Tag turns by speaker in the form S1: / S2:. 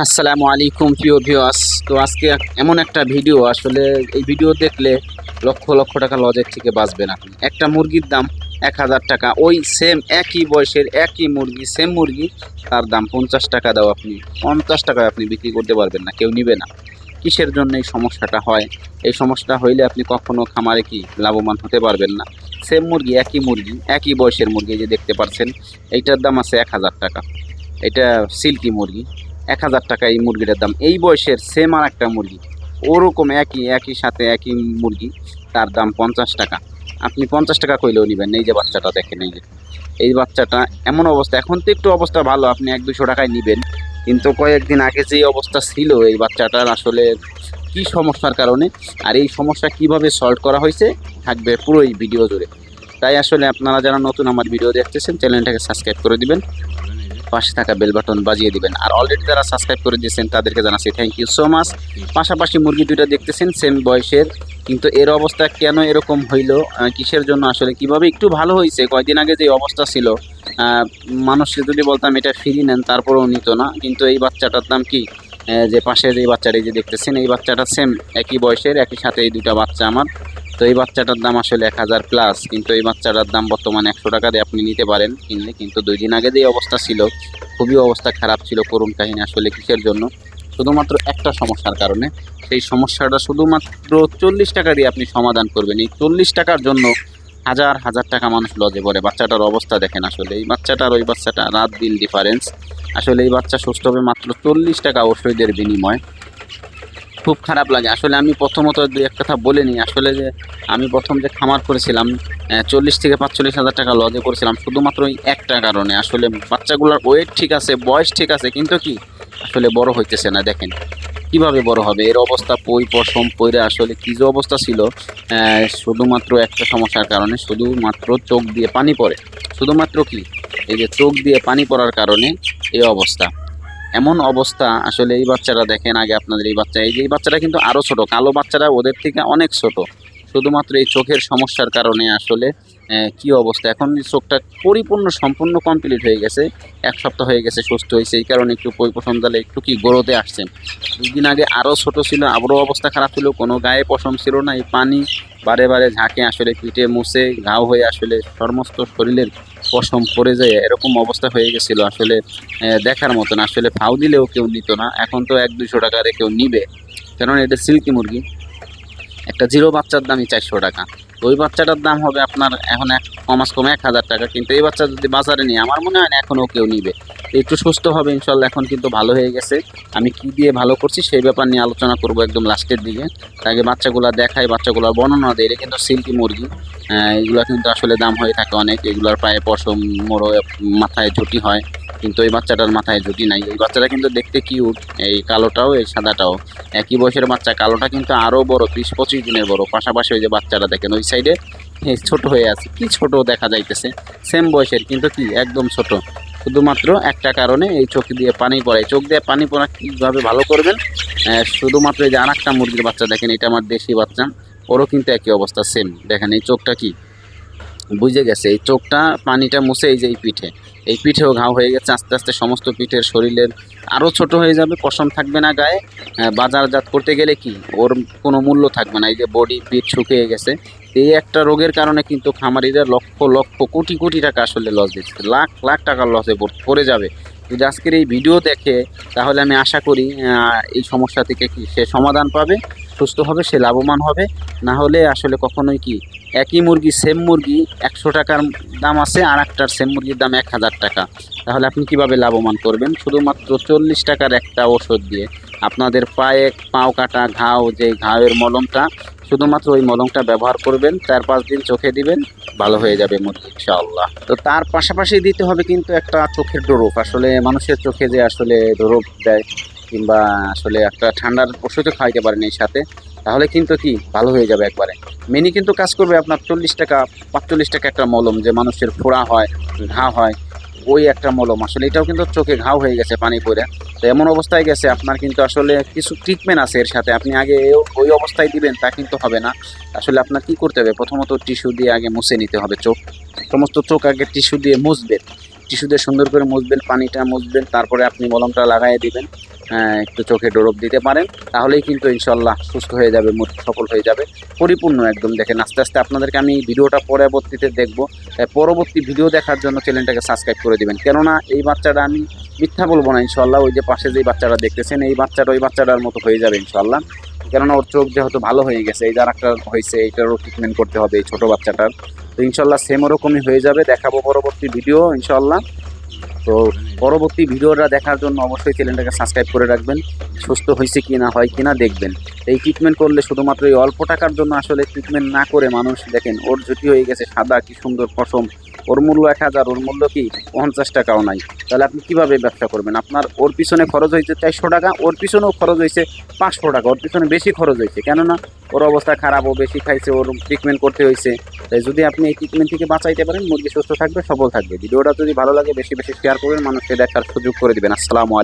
S1: আসসালামু আলাইকুম প্রিয় ভিউয়ার্স। তো আজকে এমন একটা ভিডিও, আসলে এই ভিডিও দেখলে লক্ষ লক্ষ টাকা লজের থেকে বাঁচবেন আপনি। একটা মুরগির দাম 1000 টাকা, ওই সেম একই বয়সের একই মুরগি, সেম মুরগি, তার দাম 50 টাকা দাও, আপনি 50 টাকায় আপনি বিক্রি করতে পারবেন না, কেউ নিবে না। কিসের জন্য এই সমস্যাটা হয়? এই সমস্যাটা হইলে আপনি কখনো খামারে কি লাভবান হতে পারবেন না। সেম মুরগি, একই মুরগি, একই বয়সের মুরগি, এই যে দেখতে পাচ্ছেন, এইটার দাম আছে 1000 টাকা। এটা সিল্কি মুরগি, 1000 টাকা এই মুরগিটার দাম। এই বয়সের সেম আর একটা মুরগি, ওরকম একই একই সাথে একই মুরগি, তার দাম 50 টাকা। আপনি 50 টাকা কইলেও নেবেন। এই যে বাচ্চাটা দেখেন, এই যে এই বাচ্চাটা এমন অবস্থা, এখন তো একটু অবস্থা ভালো, আপনি 100-200 টাকায় নেবেন, কিন্তু কয়েকদিন আগে যে অবস্থা ছিল এই বাচ্চাটার, আসলে কি সমস্যার কারণে আর এই সমস্যা কিভাবে সলভ করা হয়েছে থাকবে পুরো এই ভিডিও জুড়ে। তাই আসলে আপনারা যারা নতুন আমার ভিডিও দেখতেছেন, চ্যানেলটাকে সাবস্ক্রাইব করে দিবেন, পাশে থাকা বেল বাটন বাজিয়ে দিবেন। আর অলরেডি যারা সাবস্ক্রাইব করে দিয়েছেন তাদেরকে জানাচ্ছি থ্যাংক ইউ সো মাচ। পাশাপাশি মুরগি দুইটা দেখতেছেন সেম বয়সের, কিন্তু এর অবস্থা কেন এরকম হইলো, কিসের জন্য, আসলে কিভাবে একটু ভালো হয়েছে। কয়েকদিন আগে যে অবস্থা ছিল, মানুষকে যদি বলতাম এটা ফ্রি নেন তারপরেও নিত না। কিন্তু এই বাচ্চাটার দাম কি, যে পাশে যে বাচ্চাটা যে দেখতেছেন, এই বাচ্চাটা সেম একই বয়সের, একই সাথে এই দুটা বাচ্চা আমার। তো এই বাচ্চাটার দাম আসলে 1000+, কিন্তু এই বাচ্চাটার দাম বর্তমানে 100 টাকা দিয়ে আপনি নিতে পারেন কিনলে। কিন্তু 2 দিন আগে যে অবস্থা ছিল, খুবই অবস্থা খারাপ ছিল, করুণ কাহিনী। আসলে কিসের জন্য? শুধুমাত্র একটা সমস্যার কারণে। সেই সমস্যাটা শুধুমাত্র 40 টাকা দিয়ে আপনি সমাধান করবেন। এই 40 টাকার জন্য হাজার হাজার টাকা মানুষ লজে পড়ে। বাচ্চাটার অবস্থা দেখেন, আসলে এই বাচ্চাটার ওই বাচ্চাটা রাত দিন ডিফারেন্স। আসলে এই বাচ্চা সুস্থ হবে মাত্র 40 টাকা ওষুধের বিনিময়। খুব খারাপ লাগে আসলে। আমি প্রথমত দুই এক কথা বলে নিই, আসলে যে আমি প্রথম যে খামার করেছিলাম, 40 থেকে 45 হাজার টাকা লজে করেছিলাম, শুধুমাত্র ওই একটা কারণে। আসলে বাচ্চাগুলোর ওয়েট ঠিক আছে, বয়স ঠিক আছে, কিন্তু কি আসলে বড় হইতেছে না। দেখেন কিভাবে বড় হবে, এর অবস্থা পশম পইরে আসলে কি যে অবস্থা ছিল। শুধুমাত্র একটা সমস্যার কারণে, শুধুমাত্র চোখ দিয়ে পানি পড়ে। শুধুমাত্র কি, এই যে চোখ দিয়ে পানি পড়ার কারণে এই অবস্থা, এমন অবস্থা। আসলে এই বাচ্চারা দেখেন, আগে আপনাদের এই বাচ্চা, এই যে এই বাচ্চাটা কিন্তু আরও ছোট, কালো বাচ্চারা ওদের থেকে অনেক ছোট। শুধুমাত্র এই চোখের সমস্যার কারণে আসলে কি অবস্থা। এখন চোখটা পরিপূর্ণ সম্পূর্ণ কমপ্লিট হয়ে গেছে, 1 সপ্তাহ হয়ে গেছে সুস্থ হয়েছে। এই কারণে একটু পশম জালে একটু কি গরোতে আসছেন। 2 দিন আগে আরও ছোট ছিল, আবারও অবস্থা খারাপ ছিল, কোনো গায়ে পশম ছিল না। এই পানি বারে বারে ঝাঁকে আসলে পিঠে মুছে ঘাও হয়ে আসলে সমস্ত শরীরের পশম পড়ে যায়, এরকম অবস্থা হয়ে গেছিলো। আসলে দেখার মতন, আসলে ফাউ দিলেও কেউ নিত না। এখন তো 100-200 টাকা দিয়ে কেউ নিবে, কারণ এটা সিল্কি মুরগি। একটা জিরো বাচ্চার দামই 400 টাকা। ওই বাচ্চাটার দাম হবে আপনার এখন কমাস কম 1000 টাকা। কিন্তু এই বাচ্চা যদি বাজারে নিয়ে, আমার মনে হয় না এখনও কেউ নিবে। একটু সুস্থ হবে ইনশাল্লাহ, এখন কিন্তু ভালো হয়ে গেছে। আমি কি দিয়ে ভালো করছি সেই ব্যাপার নিয়ে আলোচনা করব একদম লাস্টের দিকে। আগে বাচ্চাগুলো দেখাই, বাচ্চাগুলোর বর্ণনা দেয়। এটা কিন্তু সিল্কি মুরগি, এগুলো কিন্তু আসলে দাম হয়ে থাকে অনেক। এগুলোর পায়ে পশম, মোড়ো, মাথায় ঝুঁটি হয়, কিন্তু এই বাচ্চাটার মাথায় ঝুঁটি নাই। এই বাচ্চাটা কিন্তু দেখতে কিউট, এই কালোটাও এই সাদাটাও একই বয়সের বাচ্চা। কালোটা কিন্তু আরও বড়, 20-25 দিনের বড়। পাশাপাশি ওই যে বাচ্চাটা দেখেন ওই সাইডে ছোট হয়ে আছে, কি ছোট দেখা যাইতেছে, সেম বয়সের কিন্তু কি একদম ছোট। শুধুমাত্র একটা কারণে এই চোখ দিয়ে পানি পড়ে। চোখ দিয়ে পানি পড়া কীভাবে ভালো করবেন, শুধুমাত্র এই যে আর একটা মুরগির বাচ্চা দেখেন, এটা আমার দেশি বাচ্চা, ওরও কিন্তু একই অবস্থা সেম। দেখেন এই চোখটা কি বুঝে গেছে, এই চোখটা পানিটা মুছে এই যে এই পিঠেও ঘাও হয়ে গেছে। আস্তে আস্তে সমস্ত পিঠের শরীরের আরও ছোট হয়ে যাবে, পশম থাকবে না গায়ে। বাজারজাত করতে গেলে কি ওর কোনো মূল্য থাকবে না। এই যে বডি পিঠ শুকিয়ে গেছে, এই একটা রোগের কারণে কিন্তু খামারিরা লক্ষ লক্ষ কোটি কোটি টাকা আসলে লস দিচ্ছে, লাখ লাখ টাকার লসে পড়ে যাবে। যদি আজকের এই ভিডিও দেখে, তাহলে আমি আশা করি এই সমস্যা থেকে কি সে সমাধান পাবে, সুস্থ হবে, সে লাভবান হবে। না হলে আসলে কখনোই কি, একই মুরগি সেম মুরগি 100 টাকার দাম আছে, আর একটার সেম মুরগির দাম 1000 টাকা। তাহলে আপনি কিভাবে লাভবান করবেন? শুধুমাত্র 40 টাকার একটা ওষুধ দিয়ে আপনাদের পাও কাটা ঘাও, যে ঘাওয়ের মলমটা, শুধুমাত্র ওই মলমটা ব্যবহার করবেন, 4-5 দিন চোখে দিবেন, ভালো হয়ে যাবে মুরগি ইনশাআল্লাহ। তো তার পাশাপাশি দিতে হবে কিন্তু একটা চোখের ড্রপ। আসলে মানুষের চোখে যে আসলে ড্রপ দেয়, কিংবা আসলে একটা ঠান্ডার ওষুধও খাইতে পারেন এই সাথে, তাহলে কিন্তু কি ভালো হয়ে যাবে একবারে। মিনি কিন্তু কাজ করবে আপনার 40 টাকা 45 টাকা একটা মলম, যে মানুষের ফোড়া হয়, ঘা হয়, ওই একটা মলম। আসলে এটাও কিন্তু চোখে ঘাও হয়ে গেছে পানি পড়ে, তো এমন অবস্থায় গেছে আপনার, কিন্তু আসলে কিছু ট্রিটমেন্ট আছে এর সাথে। আপনি আগে ওই অবস্থায় দিবেন তা কিন্তু হবে না। আসলে আপনার কি করতে হবে, প্রথমত টিস্যু দিয়ে আগে মুছে নিতে হবে চোখ, সমস্ত চোখ আগে টিস্যু দিয়ে মুছবেন, টিস্যু দিয়ে সুন্দর করে মুছবেন, পানিটা মুছবেন, তারপরে আপনি মলমটা লাগাই দিবেন। একটু চোখে ডোরপ দিতে পারেন, তাহলেই কিন্তু ইনশাল্লাহ সুস্থ হয়ে যাবে, মুরগি সফল হয়ে যাবে পরিপূর্ণ একদম। দেখেন আস্তে আস্তে আপনাদেরকে আমি ভিডিওটা পরবর্তীতে দেখবো, পরবর্তী ভিডিও দেখার জন্য চ্যানেলটাকে সাবস্ক্রাইব করে দিবেন। কেননা এই বাচ্চাটা আমি মিথ্যা বলবো না, ইনশাল্লাহ ওই যে পাশে যে বাচ্চাটা দেখতেছেন এই বাচ্চাটা ওই বাচ্চাটার মতো হয়ে যাবে ইনশাল্লাহ। কেননা ওর চোখ যেহেতু ভালো হয়ে গেছে, এই যার একটা হয়েছে এইটারও ট্রিটমেন্ট করতে হবে এই ছোটো বাচ্চাটার, তো ইনশাল্লাহ সেম ওরকমই হয়ে যাবে। দেখাবো পরবর্তী ভিডিও ইনশাল্লাহ। তো পরবর্তী ভিডিওটা দেখার জন্য অবশ্যই চ্যানেলটাকে সাবস্ক্রাইব করে রাখবেন, সুস্থ হয়েছে কি না হয় কিনা দেখবেন। এই ট্রিটমেন্ট করলে শুধুমাত্র এই অল্প টাকার জন্য আসলে ট্রিটমেন্ট না করে মানুষ দেখেন ওর ঝুটি হয়ে গেছে সাদা, কি সুন্দর পশম, ওর মূল্য 1000, ওর মূল্য কি 50 টাকাও নাই। তাহলে আপনি কিভাবে ব্যবসা করবেন? আপনার ওর পিছনে খরচ হয়েছে 400 টাকা, ওর পিছনেও খরচ হয়েছে 500 টাকা, ওর পিছনে বেশি খরচ হয়েছে, কেননা ওর অবস্থা খারাপ, ও বেশি খাইছে, ওর ট্রিটমেন্ট করতে হয়েছে। তাই যদি আপনি এই ট্রিটমেন্ট থেকে বাঁচাইতে পারেন, মুরগি সুস্থ থাকবে, সবল থাকবে। ভিডিওটা যদি ভালো লাগে বেশি বেশি শেয়ার করবেন, মানুষকে দেখার সুযোগ করে দিবেন। আসসালামু আলাইকুম।